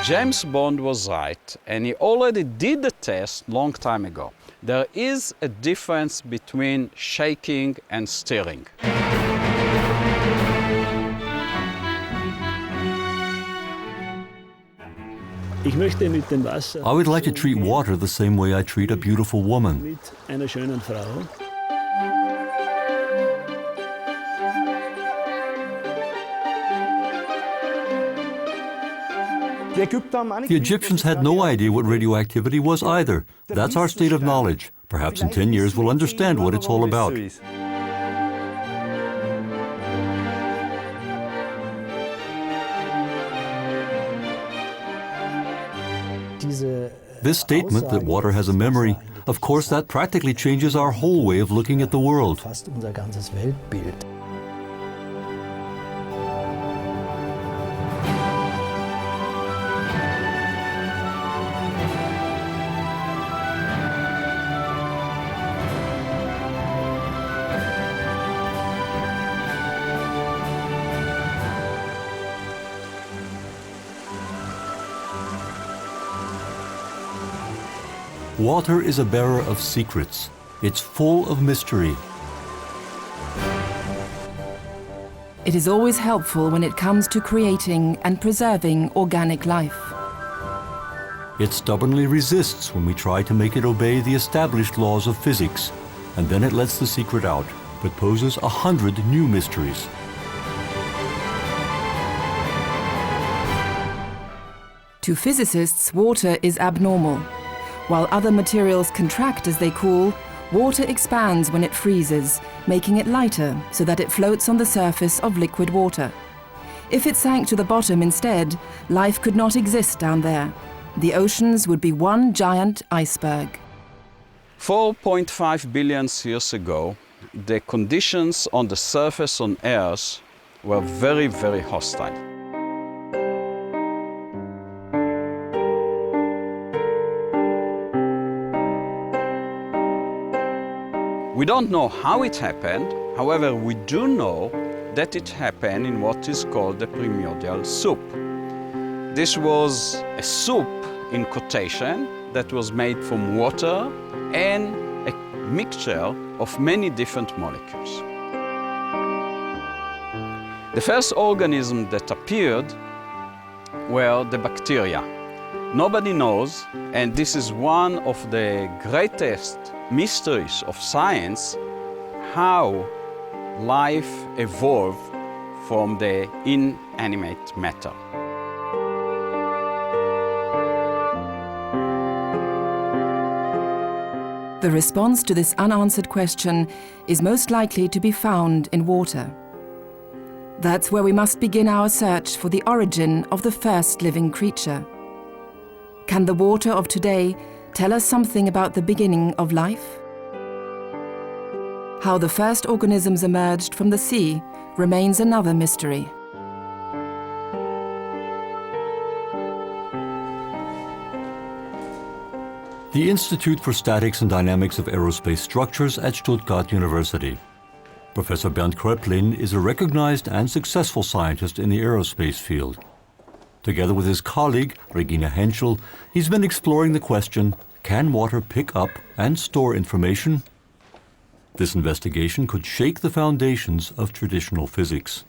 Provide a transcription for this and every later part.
James Bond was right, and he already did the test long time ago. There is a difference between shaking and stirring. I would like to treat water the same way I treat a beautiful woman. The Egyptians had no idea what radioactivity was either. That's our state of knowledge. Perhaps in 10 years we'll understand what it's all about. This statement that water has a memory, of course, that practically changes our whole way of looking at the world. Water is a bearer of secrets. It's full of mystery. It is always helpful when it comes to creating and preserving organic life. It stubbornly resists when we try to make it obey the established laws of physics, and then it lets the secret out, but poses 100 new mysteries. To physicists, water is abnormal. While other materials contract as they cool, water expands when it freezes, making it lighter so that it floats on the surface of liquid water. If it sank to the bottom instead, life could not exist down there. The oceans would be one giant iceberg. 4.5 billion years ago, the conditions on the surface on Earth were very, very hostile. We don't know how it happened, however, we do know that it happened in what is called the primordial soup. This was a soup in quotation that was made from water and a mixture of many different molecules. The first organism that appeared were the bacteria. Nobody knows, and this is one of the greatest mysteries of science, how life evolved from the inanimate matter. The response to this unanswered question is most likely to be found in water. That's where we must begin our search for the origin of the first living creature. Can the water of today tell us something about the beginning of life? How the first organisms emerged from the sea remains another mystery. The Institute for Statics and Dynamics of Aerospace Structures at Stuttgart University. Professor Bernd Kröplin is a recognized and successful scientist in the aerospace field. Together with his colleague, Regina Henschel, he's been exploring the question, can water pick up and store information? This investigation could shake the foundations of traditional physics.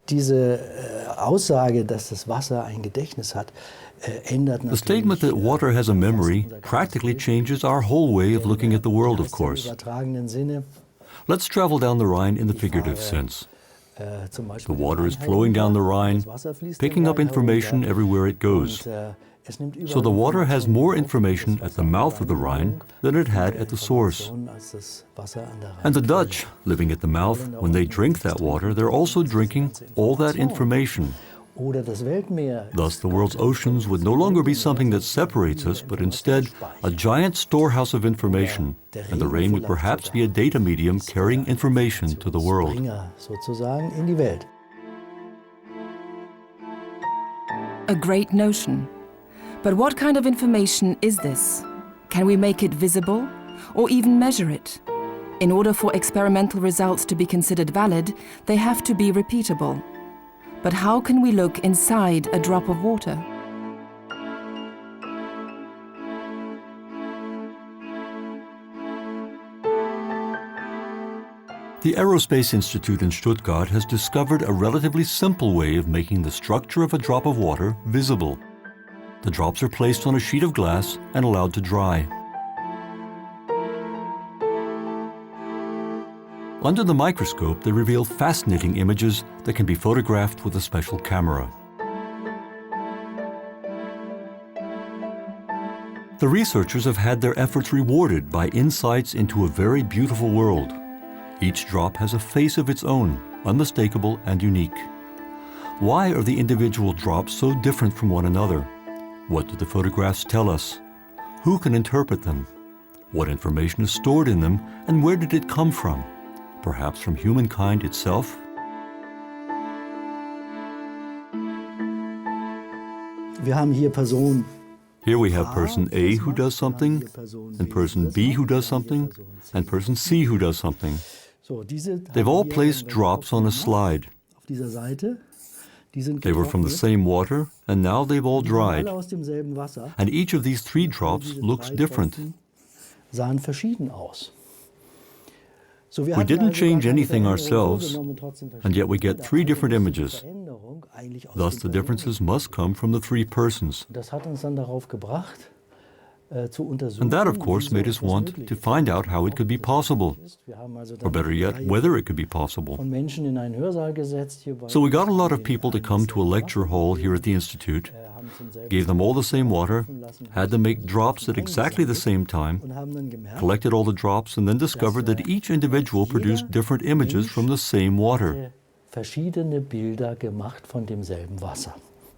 Diese Aussage, dass das Wasser ein Gedächtnis hat, The statement that water has a memory practically changes our whole way of looking at the world, of course. Let's travel down the Rhine in the figurative sense. The water is flowing down the Rhine, picking up information everywhere it goes. So the water has more information at the mouth of the Rhine than it had at the source. And the Dutch, living at the mouth, when they drink that water, they're also drinking all that information. Thus, the world's oceans would no longer be something that separates us, but instead a giant storehouse of information, and the rain would perhaps be a data medium carrying information to the world. A great notion. But what kind of information is this? Can we make it visible, or even measure it? In order for experimental results to be considered valid, they have to be repeatable. But how can we look inside a drop of water? The Aerospace Institute in Stuttgart has discovered a relatively simple way of making the structure of a drop of water visible. The drops are placed on a sheet of glass and allowed to dry. Under the microscope, they reveal fascinating images that can be photographed with a special camera. The researchers have had their efforts rewarded by insights into a very beautiful world. Each drop has a face of its own, unmistakable and unique. Why are the individual drops so different from one another? What do the photographs tell us? Who can interpret them? What information is stored in them, and where did it come from? Perhaps from humankind itself? Wir haben hier Personen. Here we have person A who does something, and person B who does something, and person C who does something. They've all placed drops on a slide. They were from the same water, and now they've all dried. And each of these three drops looks different. We didn't change anything ourselves, and yet we get three different images. Thus, the differences must come from the three persons. And that, of course, made us want to find out how it could be possible, or better yet, whether it could be possible. So we got a lot of people to come to a lecture hall here at the Institute, gave them all the same water, had them make drops at exactly the same time, collected all the drops, and then discovered that each individual produced different images from the same water.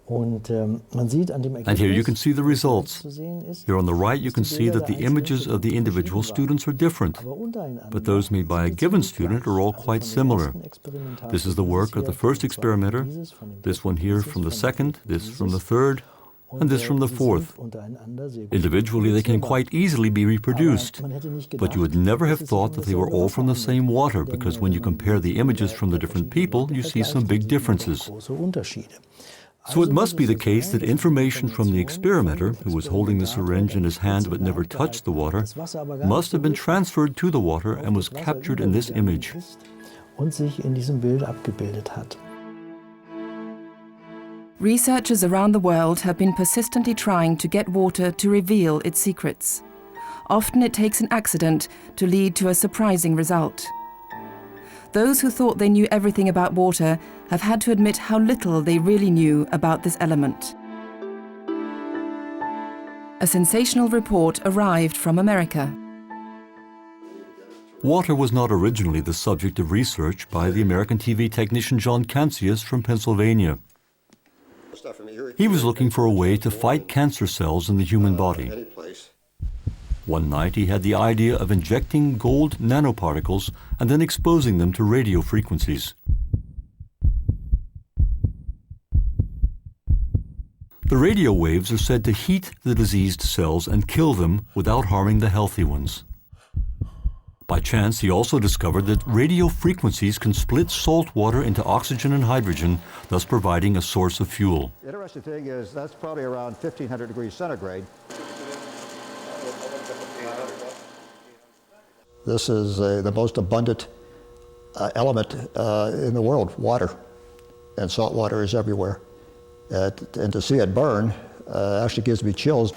And here you can see the results. Here on the right you can see that the images of the individual students are different, but those made by a given student are all quite similar. This is the work of the first experimenter, this one here from the second, this from the third, and this from the fourth. Individually they can quite easily be reproduced, but you would never have thought that they were all from the same water, because when you compare the images from the different people, you see some big differences. So it must be the case that information from the experimenter, who was holding the syringe in his hand but never touched the water, must have been transferred to the water and was captured in this image. Researchers around the world have been persistently trying to get water to reveal its secrets. Often it takes an accident to lead to a surprising result. Those who thought they knew everything about water have had to admit how little they really knew about this element. A sensational report arrived from America. Water was not originally the subject of research by the American TV technician John Cancius from Pennsylvania. He was looking for a way to fight cancer cells in the human body. One night he had the idea of injecting gold nanoparticles and then exposing them to radio frequencies. The radio waves are said to heat the diseased cells and kill them without harming the healthy ones. By chance, he also discovered that radio frequencies can split salt water into oxygen and hydrogen, thus providing a source of fuel. The interesting thing is that's probably around 1500 degrees centigrade. This is the most abundant element in the world, water, and salt water is everywhere. And to see it burn actually gives me chills.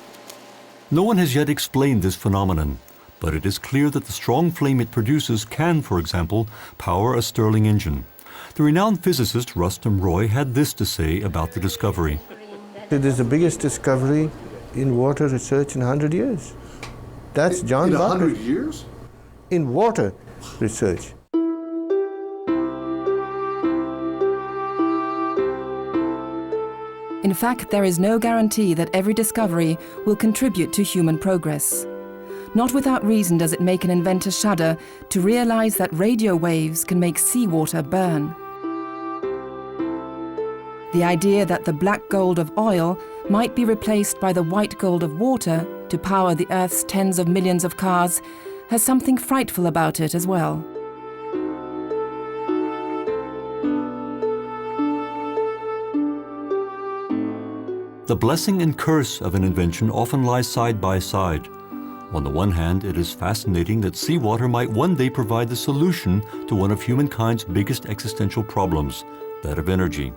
No one has yet explained this phenomenon, but it is clear that the strong flame it produces can, for example, power a Stirling engine. The renowned physicist Rustam Roy had this to say about the discovery. It is the biggest discovery in water research in 100 years. That's John Barker. In 100 years? In water research. In fact, there is no guarantee that every discovery will contribute to human progress. Not without reason does it make an inventor shudder to realize that radio waves can make seawater burn. The idea that the black gold of oil might be replaced by the white gold of water to power the Earth's tens of millions of cars has something frightful about it as well. The blessing and curse of an invention often lies side by side. On the one hand, it is fascinating that seawater might one day provide the solution to one of humankind's biggest existential problems, that of energy.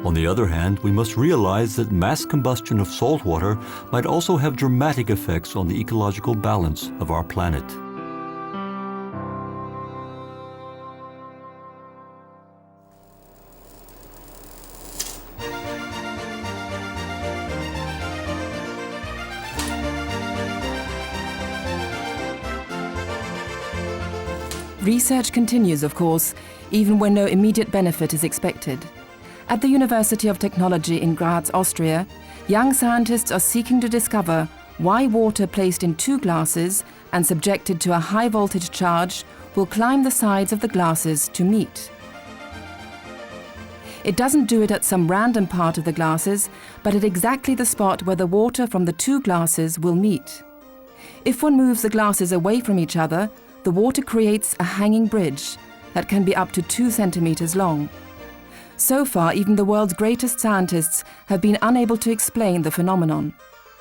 On the other hand, we must realize that mass combustion of salt water might also have dramatic effects on the ecological balance of our planet. Research continues, of course, even when no immediate benefit is expected. At the University of Technology in Graz, Austria, young scientists are seeking to discover why water placed in 2 glasses and subjected to a high voltage charge will climb the sides of the glasses to meet. It doesn't do it at some random part of the glasses, but at exactly the spot where the water from the 2 glasses will meet. If one moves the glasses away from each other, the water creates a hanging bridge that can be up to 2 centimeters long. So far, even the world's greatest scientists have been unable to explain the phenomenon.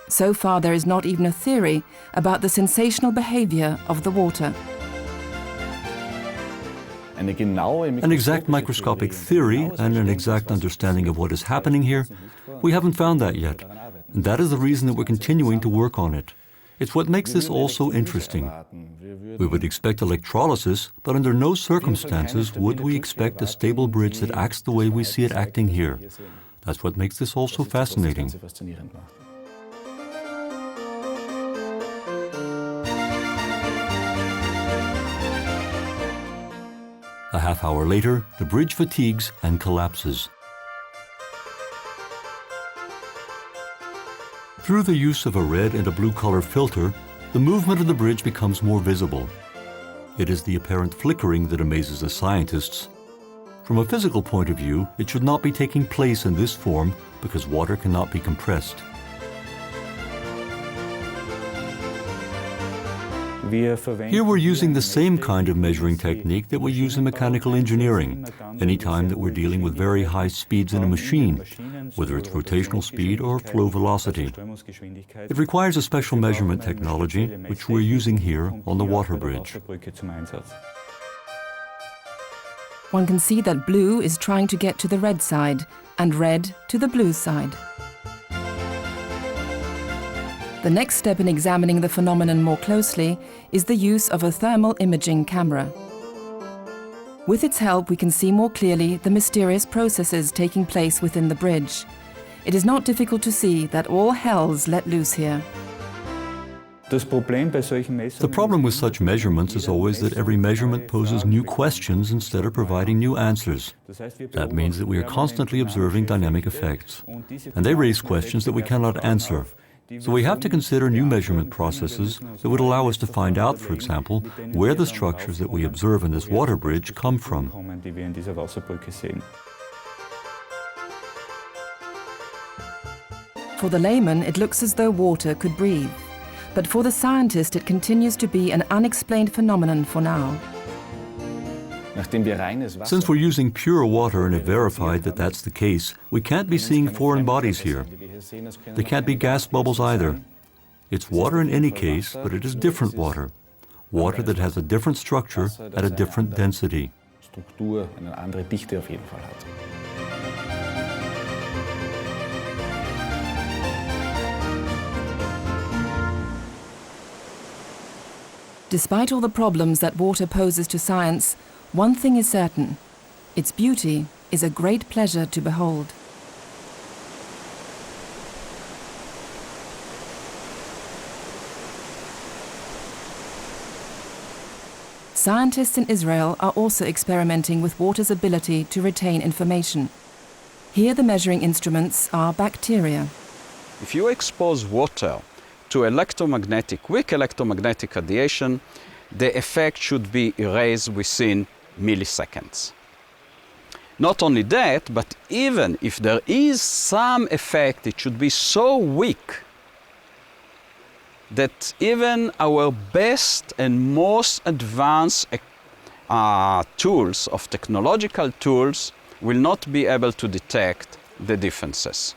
So far, there is not even a theory about the sensational behavior of the water. An exact microscopic theory and an exact understanding of what is happening here, we haven't found that yet. And that is the reason that we're continuing to work on it. It's what makes this all so interesting. We would expect electrolysis, but under no circumstances would we expect a stable bridge that acts the way we see it acting here. That's what makes this all so fascinating. A half hour later, the bridge fatigues and collapses. Through the use of a red and a blue color filter, the movement of the bridge becomes more visible. It is the apparent flickering that amazes the scientists. From a physical point of view, it should not be taking place in this form because water cannot be compressed. Here we're using the same kind of measuring technique that we use in mechanical engineering, anytime that we're dealing with very high speeds in a machine, whether it's rotational speed or flow velocity. It requires a special measurement technology, which we're using here on the water bridge. One can see that blue is trying to get to the red side and red to the blue side. The next step in examining the phenomenon more closely is the use of a thermal imaging camera. With its help, we can see more clearly the mysterious processes taking place within the bridge. It is not difficult to see that all hell's let loose here. The problem with such measurements is always that every measurement poses new questions instead of providing new answers. That means that we are constantly observing dynamic effects, and they raise questions that we cannot answer. So we have to consider new measurement processes that would allow us to find out, for example, where the structures that we observe in this water bridge come from. For the layman, it looks as though water could breathe. But for the scientist, it continues to be an unexplained phenomenon for now. Since we're using pure water and have verified that that's the case, we can't be seeing foreign bodies here. They can't be gas bubbles either. It's water in any case, but it is different water. Water that has a different structure at a different density. Despite all the problems that water poses to science, one thing is certain: its beauty is a great pleasure to behold. Scientists in Israel are also experimenting with water's ability to retain information. Here the measuring instruments are bacteria. If you expose water to weak electromagnetic radiation, the effect should be erased within milliseconds. Not only that, but even if there is some effect, it should be so weak that even our best and most advanced technological tools will not be able to detect the differences.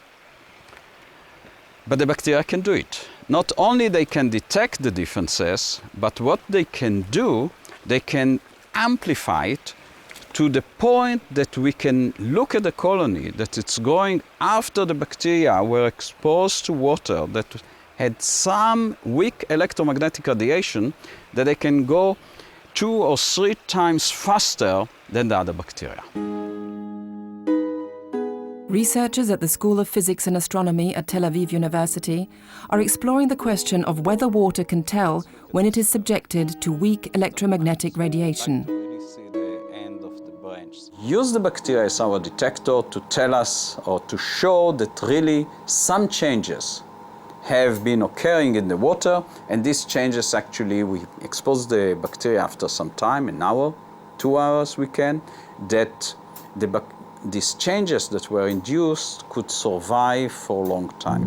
But the bacteria can do it. Not only they can detect the differences, but what they can do, they can amplify it to the point that we can look at the colony, that it's going after the bacteria were exposed to water that had some weak electromagnetic radiation, that they can go 2 or 3 times faster than the other bacteria. Researchers at the School of Physics and Astronomy at Tel Aviv University are exploring the question of whether water can tell when it is subjected to weak electromagnetic radiation. Use the bacteria as our detector to tell us or to show that really some changes have been occurring in the water, and these changes actually, we expose the bacteria after some time, an hour, 2 hours we can, that these changes that were induced could survive for a long time.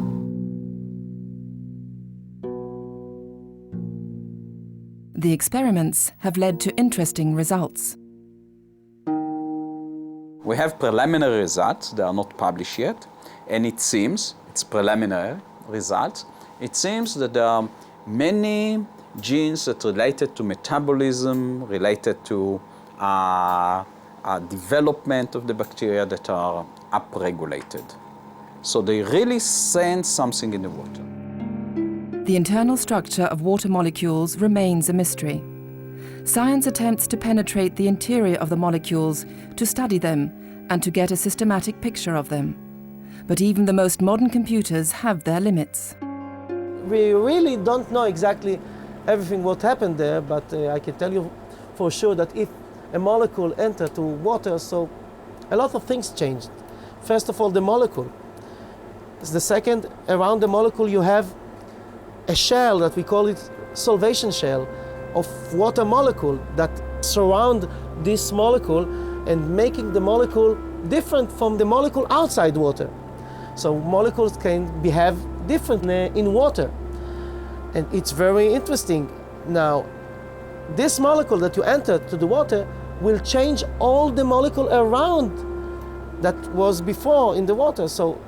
The experiments have led to interesting results. We have preliminary results, they are not published yet, and it seems, it's preliminary results, it seems that there are many genes that are related to metabolism, related to development of the bacteria that are upregulated. So they really sense something in the water. The internal structure of water molecules remains a mystery. Science attempts to penetrate the interior of the molecules, to study them, and to get a systematic picture of them. But even the most modern computers have their limits. We really don't know exactly everything what happened there, but I can tell you for sure that if a molecule entered to water, so a lot of things changed. First of all, the molecule. The second, around the molecule you have a shell that we call it solvation shell of water molecule that surround this molecule and making the molecule different from the molecule outside water. So molecules can behave differently in water. And it's very interesting. Now, this molecule that you enter to the water will change all the molecule around that was before in the water. So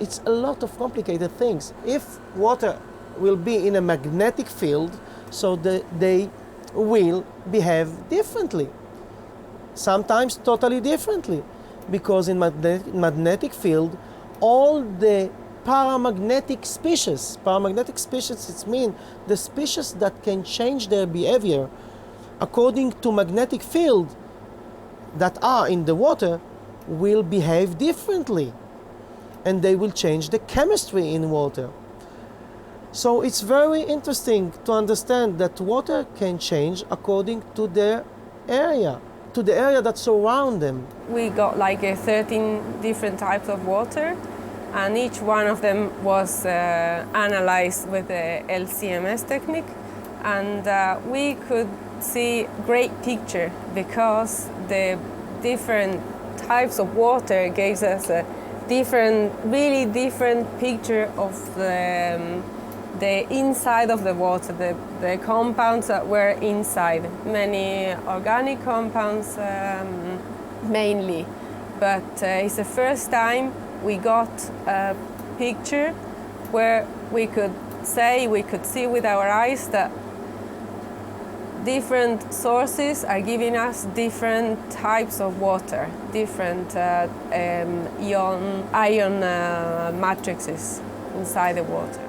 it's a lot of complicated things. If water will be in a magnetic field, so they will behave differently. Sometimes totally differently, because in magnetic field, all the paramagnetic species, it means the species that can change their behavior according to magnetic field that are in the water will behave differently, and they will change the chemistry in water. So it's very interesting to understand that water can change according to their area, to the area that surround them. We got like 13 different types of water, and each one of them was analyzed with the LCMS technique, and we could see great picture because the different types of water gave us a really different picture of the inside of the water, the compounds that were inside, many organic compounds mainly. But it's the first time we got a picture where we could see with our eyes that different sources are giving us different types of water, different ion matrices inside the water.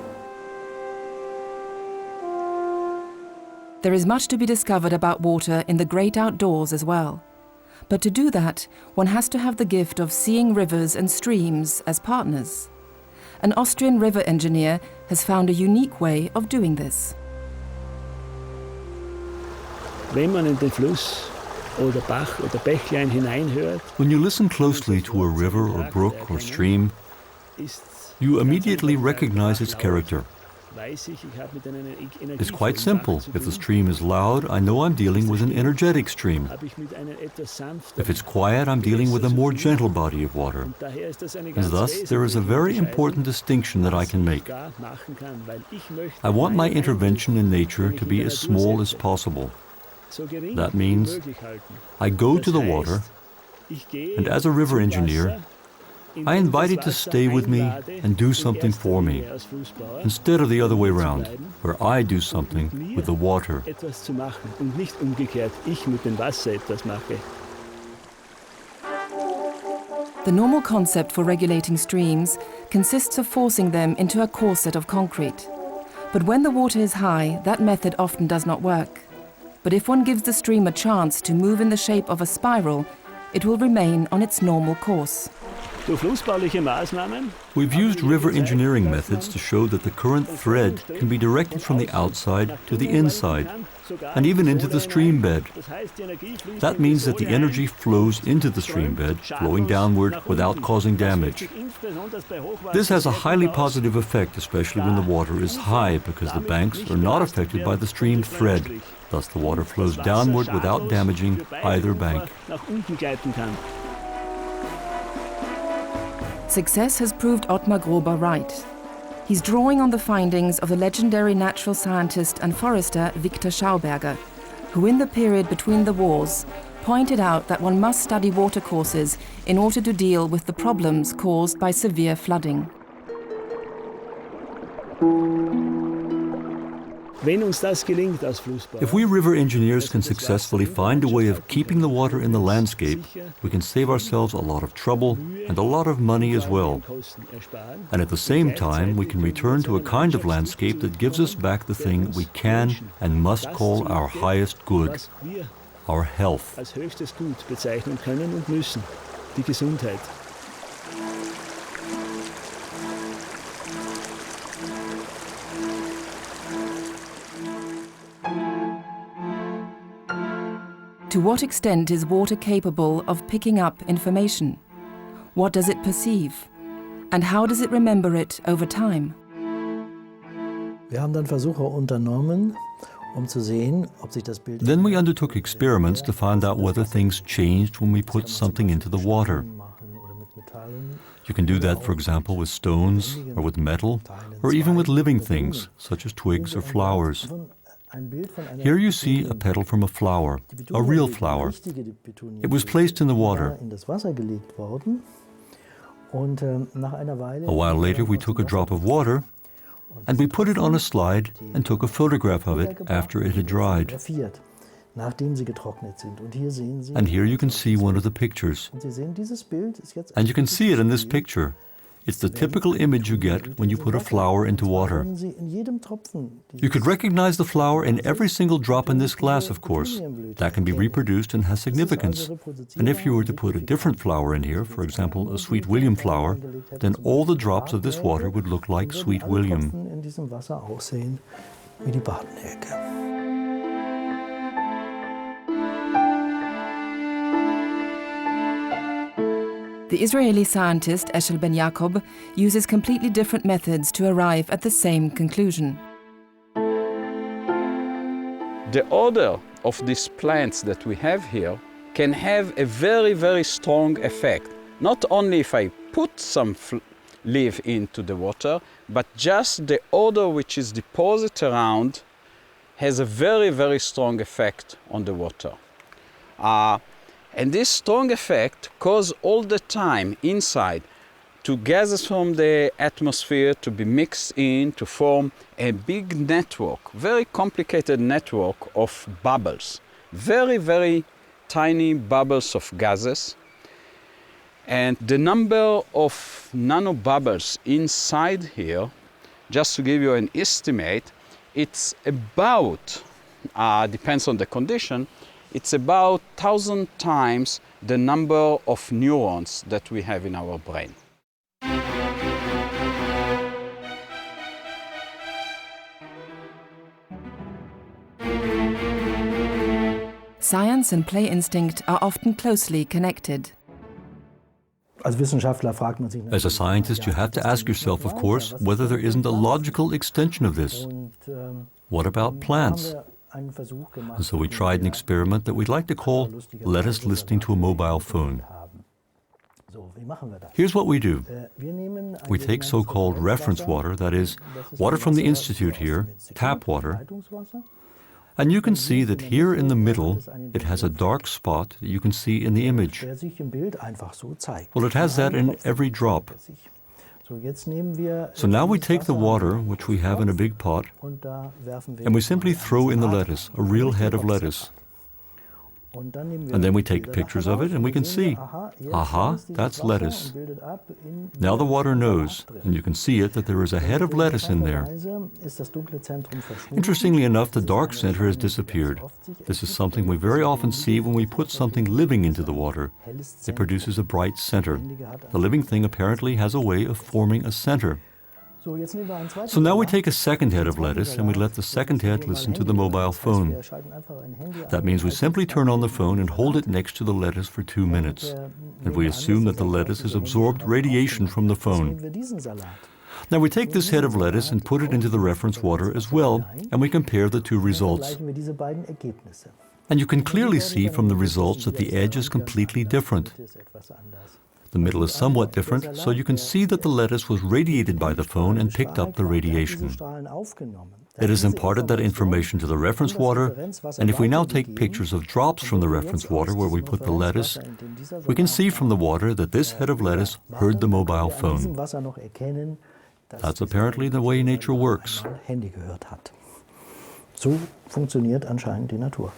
There is much to be discovered about water in the great outdoors as well. But to do that, one has to have the gift of seeing rivers and streams as partners. An Austrian river engineer has found a unique way of doing this. Wenn man in den Fluss oder Bach oder Bächlein hineinhört, When you listen closely to a river or brook or stream, you immediately recognize its character. It's quite simple. If the stream is loud, I know I'm dealing with an energetic stream. If it's quiet, I'm dealing with a more gentle body of water. And thus, there is a very important distinction that I can make. I want my intervention in nature to be as small as possible. That means I go to the water, And as a river engineer, I invite it to stay with me and do something for me, instead of the other way around, where I do something with the water. The normal concept for regulating streams consists of forcing them into a corset of concrete. But when the water is high, that method often does not work. But if one gives the stream a chance to move in the shape of a spiral, it will remain on its normal course. We've used river engineering methods to show that the current thread can be directed from the outside to the inside, and even into the stream bed. That means that the energy flows into the stream bed, flowing downward without causing damage. This has a highly positive effect, especially when the water is high, because the banks are not affected by the stream thread. Thus the water flows downward without damaging either bank. Success has proved Ottmar Grober right. He's drawing on the findings of the legendary natural scientist and forester Victor Schauberger, who in the period between the wars pointed out that one must study watercourses in order to deal with the problems caused by severe flooding. If we river engineers can successfully find a way of keeping the water in the landscape, we can save ourselves a lot of trouble and a lot of money as well. And at the same time, we can return to a kind of landscape that gives us back the thing we can and must call our highest good, our health. To what extent is water capable of picking up information? What does it perceive? And how does it remember it over time? Wir haben dann Versuche unternommen, zu sehen, ob sich das Bild. Then we undertook experiments to find out whether things changed when we put something into the water. You can do that, for example, with stones or with metal, or even with living things, such as twigs or flowers. Here you see a petal from a flower, a real flower. It was placed in the water. A while later we took a drop of water and we put it on a slide and took a photograph of it after it had dried. And here you can see one of the pictures. And you can see it in this picture. It's the typical image you get when you put a flower into water. You could recognize the flower in every single drop in this glass, of course. That can be reproduced and has significance. And if you were to put a different flower in here, for example, a Sweet William flower, then all the drops of this water would look like Sweet William. The Israeli scientist Eshel Ben Yaakov uses completely different methods to arrive at the same conclusion. The odor of these plants that we have here can have a very, very strong effect. Not only if I put some leaf into the water, but just the odor which is deposited around has a very, very strong effect on the water. And this strong effect causes all the time inside to gases from the atmosphere to be mixed in to form a big network, very complicated network of bubbles, very, very tiny bubbles of gases. And the number of nanobubbles inside here, just to give you an estimate, it's about, depends on the condition, it's about 1,000 times the number of neurons that we have in our brain. Science and play instinct are often closely connected. Als Wissenschaftler fragt man sich. As a scientist, you have to ask yourself, of course, whether there isn't a logical extension of this. What about plants? And so we tried an experiment that we'd like to call Let Us Listening to a Mobile Phone. Here's what we do. We take so-called reference water, that is, water from the Institute here, tap water, And you can see that here in the middle, it has a dark spot that you can see in the image. Well, it has that in every drop. So now we take the water, which we have in a big pot, and we simply throw in the lettuce, a real head of lettuce. And then we take pictures of it and we can see, aha, that's lettuce. Now the water knows, and you can see it, that there is a head of lettuce in there. Interestingly enough, the dark center has disappeared. This is something we very often see when we put something living into the water. It produces a bright center. The living thing apparently has a way of forming a center. So now we take a second head of lettuce and we let the second head listen to the mobile phone. That means we simply turn on the phone and hold it next to the lettuce for 2 minutes. And we assume that the lettuce has absorbed radiation from the phone. Now we take this head of lettuce and put it into the reference water as well, and we compare the two results. And you can clearly see from the results that the edge is completely different. The middle is somewhat different, so you can see that the lettuce was radiated by the phone and picked up the radiation. It has imparted that information to the reference water, and if we now take pictures of drops from the reference water where we put the lettuce, we can see from the water that this head of lettuce heard the mobile phone. That's apparently the way nature works. So funktioniert anscheinend die Natur.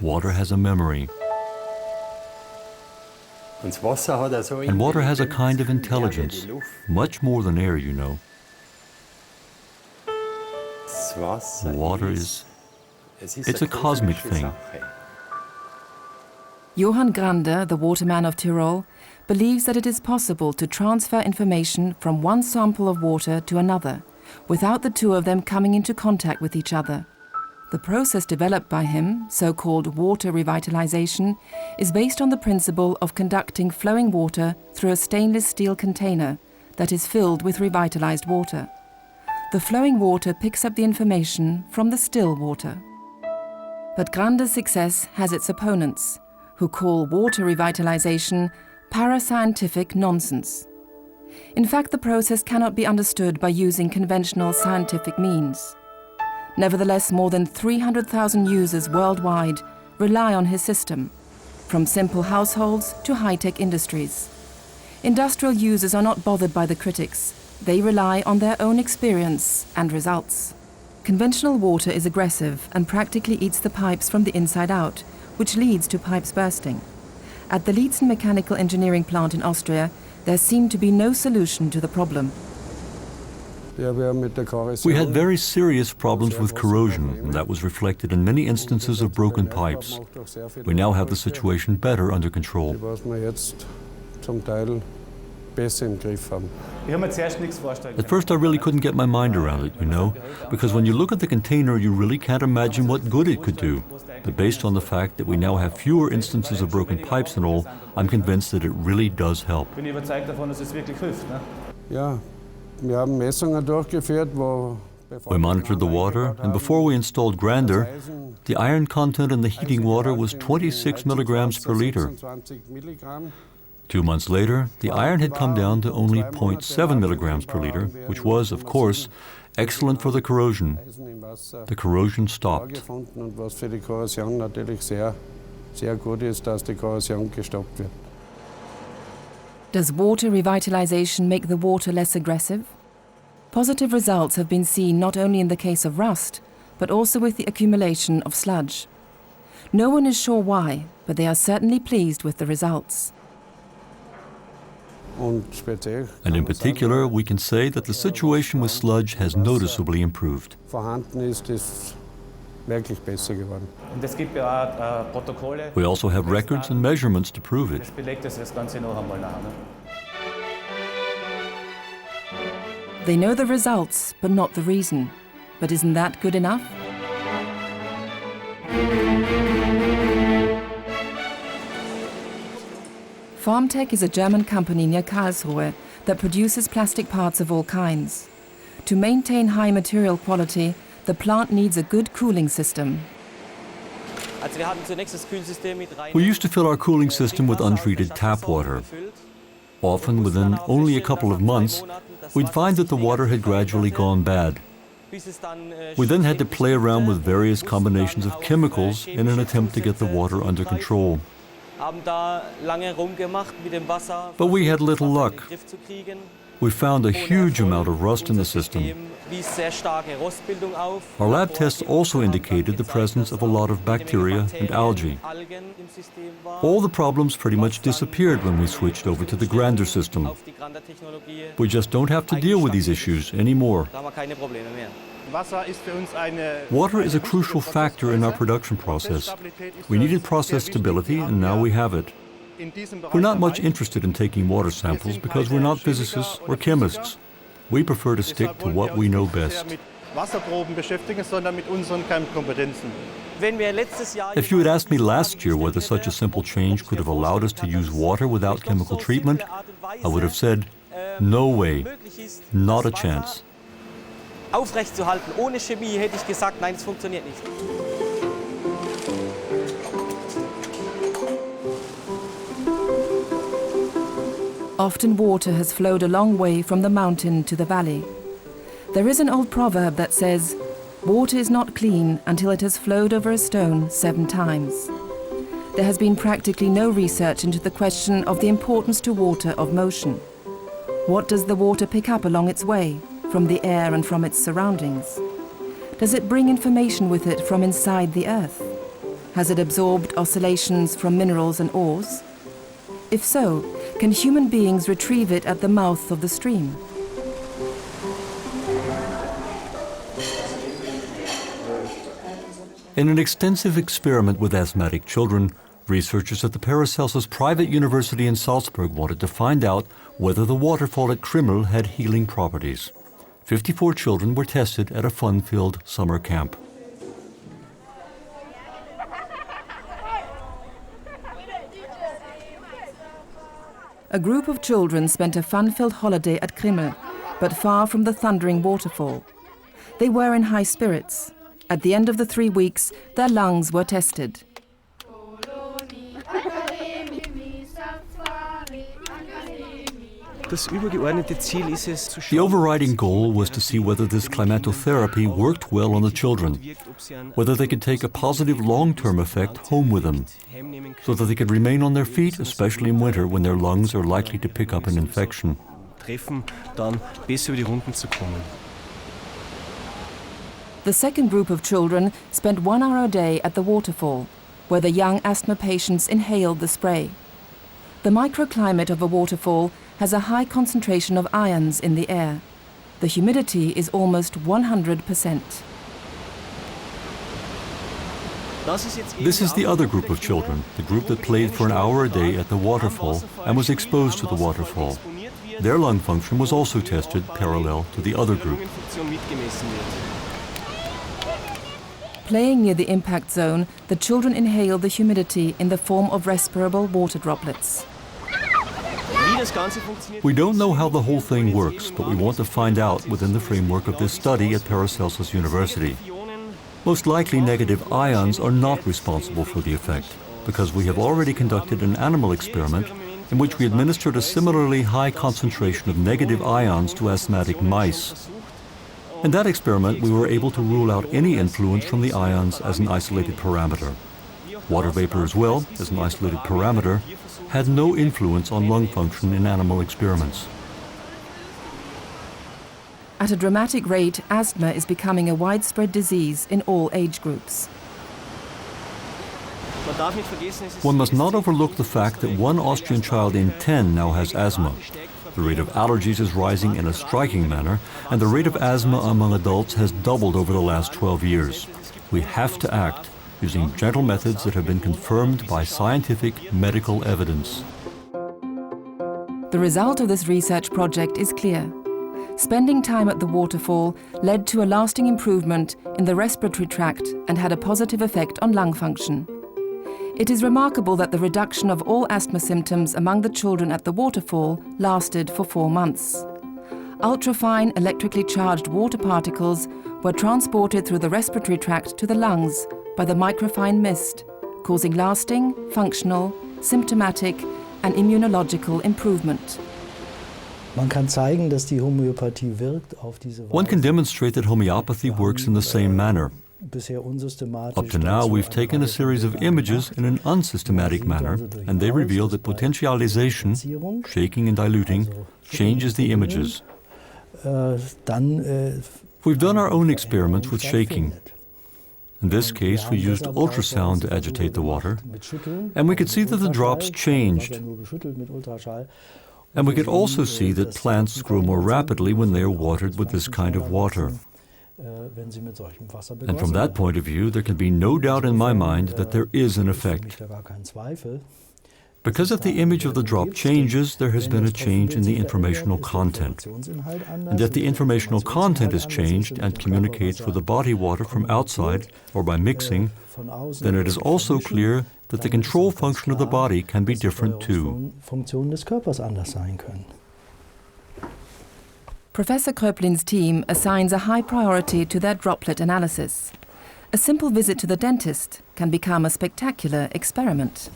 Water has a memory. And water has a kind of intelligence, much more than air, you know. Water it's a cosmic thing. Johann Grande, the waterman of Tyrol, believes that it is possible to transfer information from one sample of water to another, without the two of them coming into contact with each other. The process developed by him, so-called water revitalization, is based on the principle of conducting flowing water through a stainless steel container that is filled with revitalized water. The flowing water picks up the information from the still water. But Grande's success has its opponents, who call water revitalization parascientific nonsense. In fact, the process cannot be understood by using conventional scientific means. Nevertheless, more than 300,000 users worldwide rely on his system, from simple households to high-tech industries. Industrial users are not bothered by the critics. They rely on their own experience and results. Conventional water is aggressive and practically eats the pipes from the inside out, which leads to pipes bursting. At the Lietzen mechanical engineering plant in Austria, there seemed to be no solution to the problem. We had very serious problems with corrosion, and that was reflected in many instances of broken pipes. We now have the situation better under control. At first I really couldn't get my mind around it, you know, because when you look at the container you really can't imagine what good it could do. But based on the fact that we now have fewer instances of broken pipes and all, I'm convinced that it really does help. We monitored the water, and before we installed Grander, the iron content in the heating water was 26 milligrams per liter. 2 months later, the iron had come down to only 0.7 milligrams per liter, which was, of course, excellent for the corrosion. The corrosion stopped. Does water revitalization make the water less aggressive? Positive results have been seen not only in the case of rust, but also with the accumulation of sludge. No one is sure why, but they are certainly pleased with the results. And in particular, we can say that the situation with sludge has noticeably improved. We also have records and measurements to prove it. They know the results, but not the reason. But isn't that good enough? Farmtech is a German company near Karlsruhe that produces plastic parts of all kinds. To maintain high material quality, the plant needs a good cooling system. We used to fill our cooling system with untreated tap water. Often, within only a couple of months, we'd find that the water had gradually gone bad. We then had to play around with various combinations of chemicals in an attempt to get the water under control. But we had little luck. We found a huge amount of rust in the system. Our lab tests also indicated the presence of a lot of bacteria and algae. All the problems pretty much disappeared when we switched over to the grander system. We just don't have to deal with these issues anymore. Water is a crucial factor in our production process. We needed process stability, and now we have it. We're not much interested in taking water samples because we're not physicists or chemists. We prefer to stick to what we know best. If you had asked me last year whether such a simple change could have allowed us to use water without chemical treatment, I would have said, no way, not a chance. Aufrechtzuerhalten ohne Chemie, hätte ich gesagt, nein, es funktioniert nicht. Often water has flowed a long way from the mountain to the valley. There is an old proverb that says, "Water is not clean until it has flowed over a stone 7 times." There has been practically no research into the question of the importance to water of motion. What does the water pick up along its way, from the air and from its surroundings? Does it bring information with it from inside the earth? Has it absorbed oscillations from minerals and ores? If so, can human beings retrieve it at the mouth of the stream? In an extensive experiment with asthmatic children, researchers at the Paracelsus Private University in Salzburg wanted to find out whether the waterfall at Krimml had healing properties. 54 children were tested at a fun-filled summer camp. A group of children spent a fun-filled holiday at Krimml, but far from the thundering waterfall. They were in high spirits. At the end of the 3 weeks, their lungs were tested. The overriding goal was to see whether this climatotherapy worked well on the children, whether they could take a positive long-term effect home with them, so that they could remain on their feet, especially in winter when their lungs are likely to pick up an infection. The second group of children spent 1 hour a day at the waterfall, where the young asthma patients inhaled the spray. The microclimate of a waterfall has a high concentration of ions in the air. The humidity is almost 100%. This is the other group of children, the group that played for an hour a day at the waterfall and was exposed to the waterfall. Their lung function was also tested parallel to the other group. Playing near the impact zone, the children inhaled the humidity in the form of respirable water droplets. We don't know how the whole thing works, but we want to find out within the framework of this study at Paracelsus University. Most likely negative ions are not responsible for the effect, because we have already conducted an animal experiment in which we administered a similarly high concentration of negative ions to asthmatic mice. In that experiment, we were able to rule out any influence from the ions as an isolated parameter. Water vapor as well, as an isolated parameter, had no influence on lung function in animal experiments. At a dramatic rate, asthma is becoming a widespread disease in all age groups. One must not overlook the fact that 1 Austrian child in 10 now has asthma. The rate of allergies is rising in a striking manner, and the rate of asthma among adults has doubled over the last 12 years. We have to act, using gentle methods that have been confirmed by scientific medical evidence. The result of this research project is clear. Spending time at the waterfall led to a lasting improvement in the respiratory tract and had a positive effect on lung function. It is remarkable that the reduction of all asthma symptoms among the children at the waterfall lasted for 4 months. Ultrafine electrically charged water particles were transported through the respiratory tract to the lungs by the microfine mist causing lasting, functional, symptomatic and immunological improvement. Man kann zeigen, dass die Homöopathie wirkt auf diese Weise. One can demonstrate that homeopathy works in the same manner. Bisher unsystematisch. Up to now, we've taken a series of images in an unsystematic manner, and they reveal that potentialization, shaking and diluting, changes the images. We've done our own experiments with shaking. In this case, we used ultrasound to agitate the water, and we could see that the drops changed. And we could also see that plants grow more rapidly when they are watered with this kind of water. And from that point of view, there can be no doubt in my mind that there is an effect. Because if the image of the drop changes, there has been a change in the informational content. And if the informational content is changed and communicates with the body water from outside or by mixing, then it is also clear that the control function of the body can be different too. Professor Kröplin's team assigns a high priority to their droplet analysis. A simple visit to the dentist can become a spectacular experiment.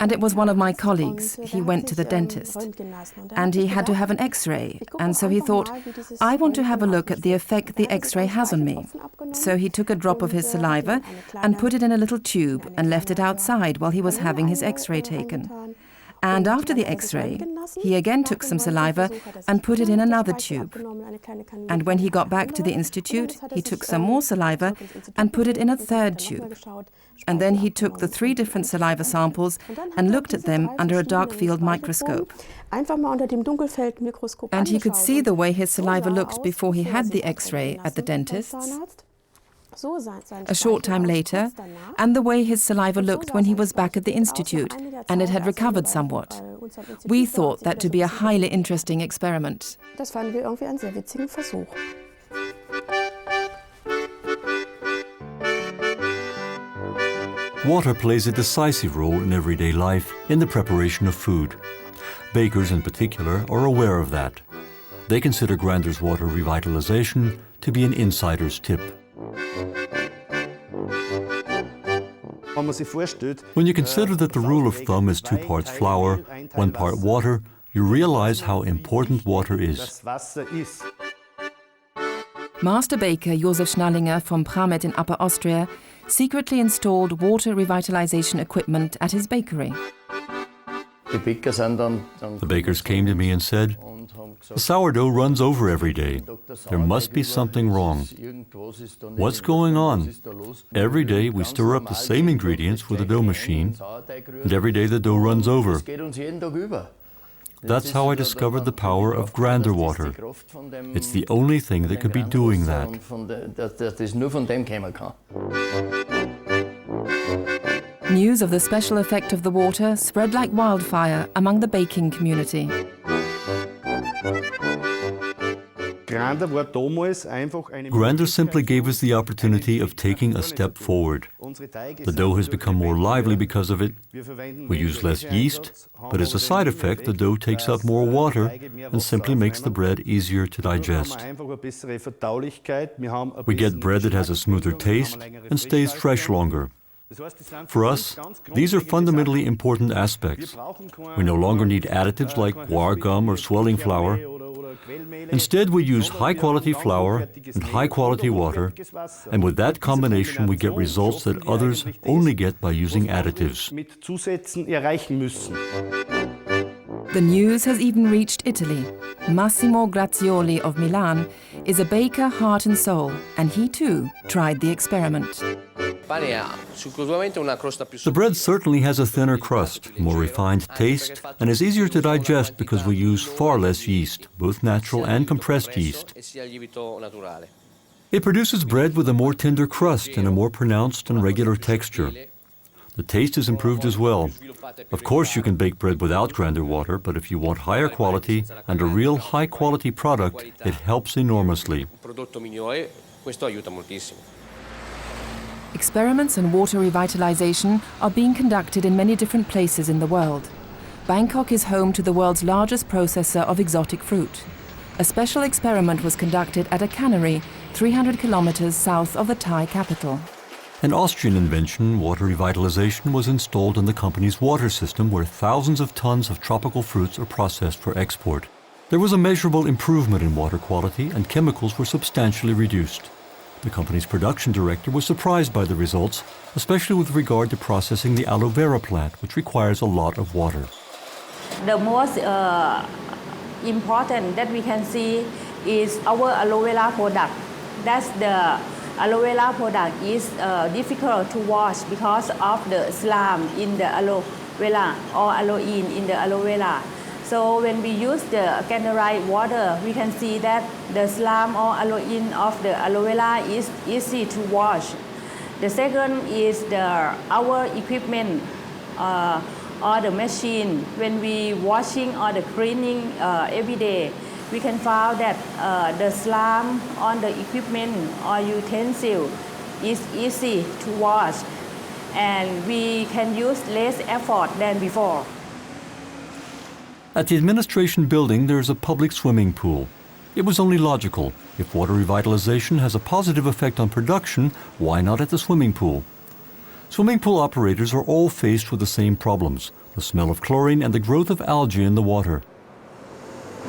And it was one of my colleagues. He went to the dentist and he had to have an X-ray, and so he thought, I want to have a look at the effect the X-ray has on me. So he took a drop of his saliva and put it in a little tube and left it outside while he was having his X-ray taken. And after the X-ray, he again took some saliva and put it in another tube. And when he got back to the institute, he took some more saliva and put it in a third tube. And then he took the 3 different saliva samples and looked at them under a dark field microscope. And he could see the way his saliva looked before he had the X-ray at the dentist's, a short time later, and the way his saliva looked when he was back at the institute, and it had recovered somewhat. We thought that to be a highly interesting experiment. Water plays a decisive role in everyday life in the preparation of food. Bakers in particular are aware of that. They consider Grander's water revitalization to be an insider's tip. When you consider that the rule of thumb is 2 parts flour, 1 part water, you realize how important water is. Master baker Josef Schnallinger from Pramet in Upper Austria secretly installed water revitalization equipment at his bakery. The bakers came to me and said, the sourdough runs over every day. There must be something wrong. What's going on? Every day we stir up the same ingredients with a dough machine, and every day the dough runs over. That's how I discovered the power of Grander water. It's the only thing that could be doing that. News of the special effect of the water spread like wildfire among the baking community. Grander simply gave us the opportunity of taking a step forward. The dough has become more lively because of it. We use less yeast, but as a side effect, the dough takes up more water and simply makes the bread easier to digest. We get bread that has a smoother taste and stays fresh longer. For us, these are fundamentally important aspects. We no longer need additives like guar gum or swelling flour. Instead, we use high-quality flour and high-quality water, and with that combination we get results that others only get by using additives. The news has even reached Italy. Massimo Grazioli of Milan is a baker heart and soul, and he too tried the experiment. The bread certainly has a thinner crust, more refined taste, and is easier to digest because we use far less yeast, both natural and compressed yeast. It produces bread with a more tender crust and a more pronounced and regular texture. The taste is improved as well. Of course, you can bake bread without Grander water, but if you want higher quality and a real high-quality product, it helps enormously. Experiments on water revitalization are being conducted in many different places in the world. Bangkok is home to the world's largest processor of exotic fruit. a special experiment was conducted at a cannery 300 kilometers south of the Thai capital. An Austrian invention, water revitalization, was installed in the company's water system where thousands of tons of tropical fruits are processed for export. There was a measurable improvement in water quality and chemicals were substantially reduced. The company's production director was surprised by the results, especially with regard to processing the aloe vera plant, which requires a lot of water. The most important that we can see is our aloe vera product. That's the aloe vera product is difficult to wash because of the slime in the aloe vera or aloin in the aloe vera. So when we use the cannerized water, we can see that the slime or aloin of the aloe vera is easy to wash. The second is our equipment or the machine. When we washing or the cleaning every day, we can find that the slime on the equipment or utensil is easy to wash, and we can use less effort than before. At the administration building, there is a public swimming pool. It was only logical. If water revitalization has a positive effect on production, why not at the swimming pool? Swimming pool operators are all faced with the same problems, the smell of chlorine and the growth of algae in the water.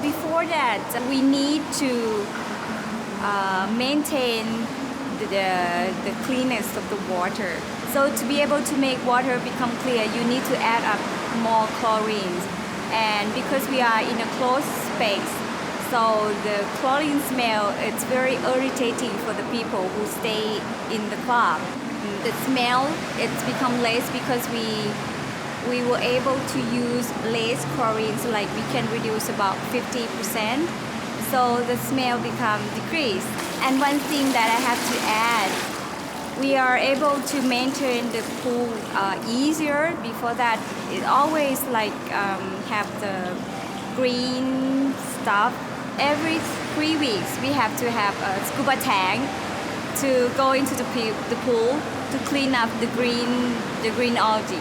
Before that, we need to maintain the cleanness of the water. So to be able to make water become clear, you need to add up more chlorine. And because we are in a closed space, so the chlorine smell, it's very irritating for the people who stay in the club. The smell, it's become less because we were able to use less chlorine, so like we can reduce about 50%. So the smell become decreased. And one thing that I have to add, we are able to maintain the pool easier. Before that, it always like have the green stuff. Every 3 weeks, we have to have a scuba tank to go into the pool to clean up the green algae.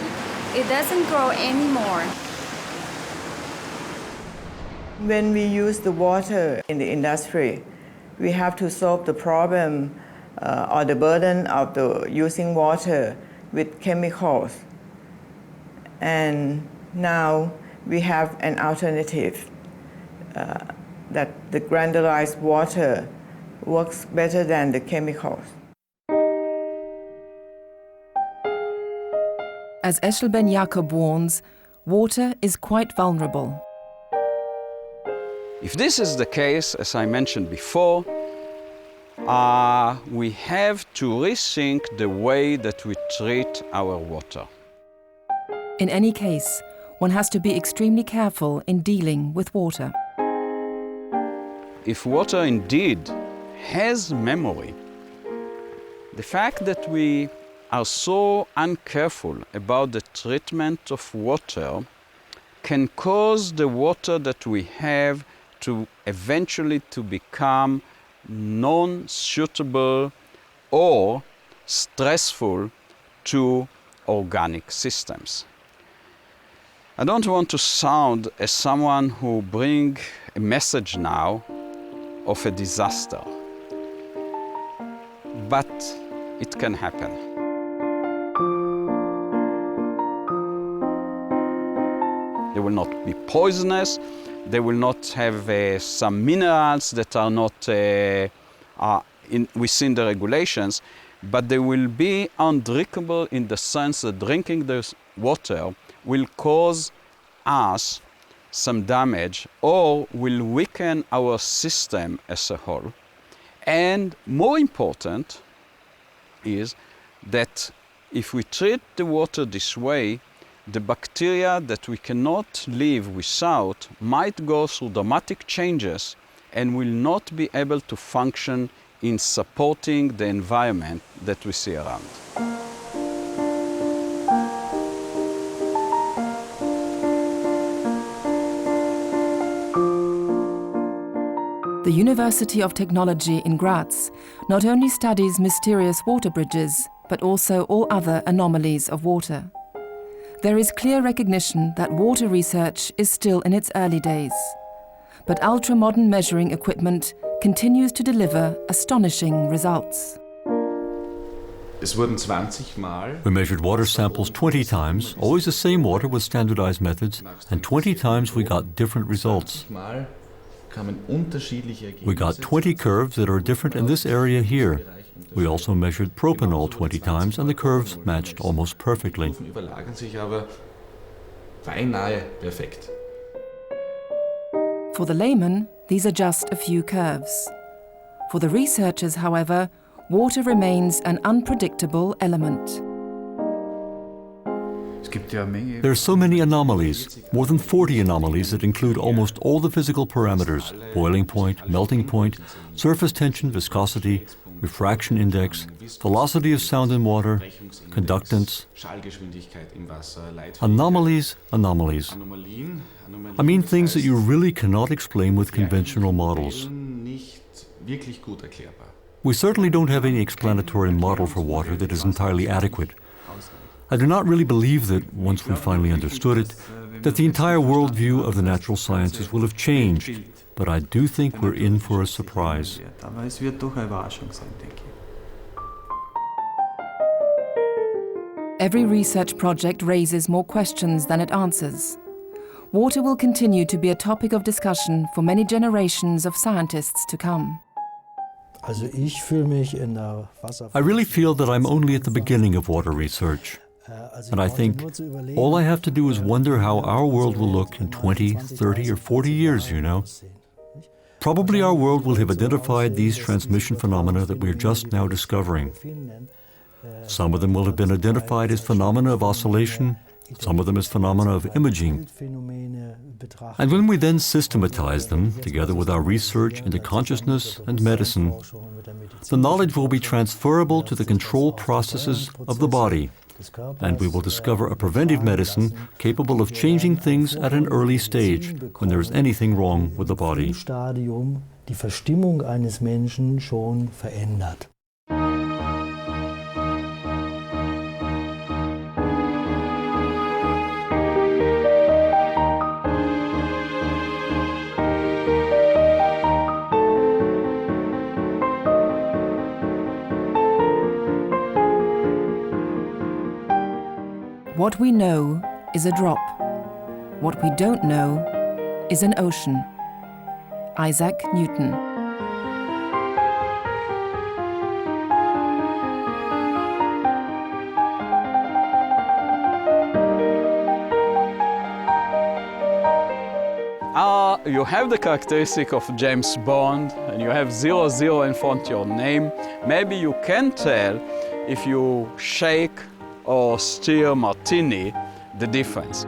It doesn't grow anymore. When we use the water in the industry, we have to solve the problem or the burden of using water with chemicals. And now we have an alternative that the granularized water works better than the chemicals. As Eshel Ben Jacob warns, water is quite vulnerable. If this is the case, as I mentioned before, we have to rethink the way that we treat our water. In any case, one has to be extremely careful in dealing with water. If water indeed has memory, the fact that we are so uncareful about the treatment of water can cause the water that we have to eventually to become non-suitable or stressful to organic systems. I don't want to sound as someone who brings a message now of a disaster, but it can happen. They will not be poisonous. They will not have some minerals that are not within the regulations, but they will be undrinkable in the sense that drinking this water will cause us some damage or will weaken our system as a whole. And more important is that if we treat the water this way, the bacteria that we cannot live without might go through dramatic changes and will not be able to function in supporting the environment that we see around. The University of Technology in Graz not only studies mysterious water bridges, but also all other anomalies of water. There is clear recognition that water research is still in its early days. but ultra-modern measuring equipment continues to deliver astonishing results. We measured water samples 20 times, always the same water with standardized methods, and 20 times we got different results. We got 20 curves that are different in this area here. We also measured propanol 20 times, and the curves matched almost perfectly. For the layman, these are just a few curves. For the researchers, however, water remains an unpredictable element. There are so many anomalies, more than 40 anomalies that include almost all the physical parameters: boiling point, melting point, surface tension, viscosity, refraction index, velocity of sound in water, conductance. Anomalies, anomalies. I mean things that you really cannot explain with conventional models. We certainly don't have any explanatory model for water that is entirely adequate. I do not really believe that, once we finally understood it, that the entire worldview of the natural sciences will have changed, but I do think we're in for a surprise. Every research project raises more questions than it answers. Water will continue to be a topic of discussion for many generations of scientists to come. I really feel that I'm only at the beginning of water research. And I think all I have to do is wonder how our world will look in 20, 30, or 40 years, you know. Probably our world will have identified these transmission phenomena that we're just now discovering. Some of them will have been identified as phenomena of oscillation, some of them as phenomena of imaging. And when we then systematize them, together with our research into consciousness and medicine, the knowledge will be transferable to the control processes of the body, and we will discover a preventive medicine capable of changing things at an early stage when there is anything wrong with the body. Die Verstimmung eines Menschen schon verändert. What we know is a drop. What we don't know is an ocean. Isaac Newton. You have the characteristic of James Bond, and you have 00 in front of your name. Maybe you can tell if you shake or stir martini, the difference.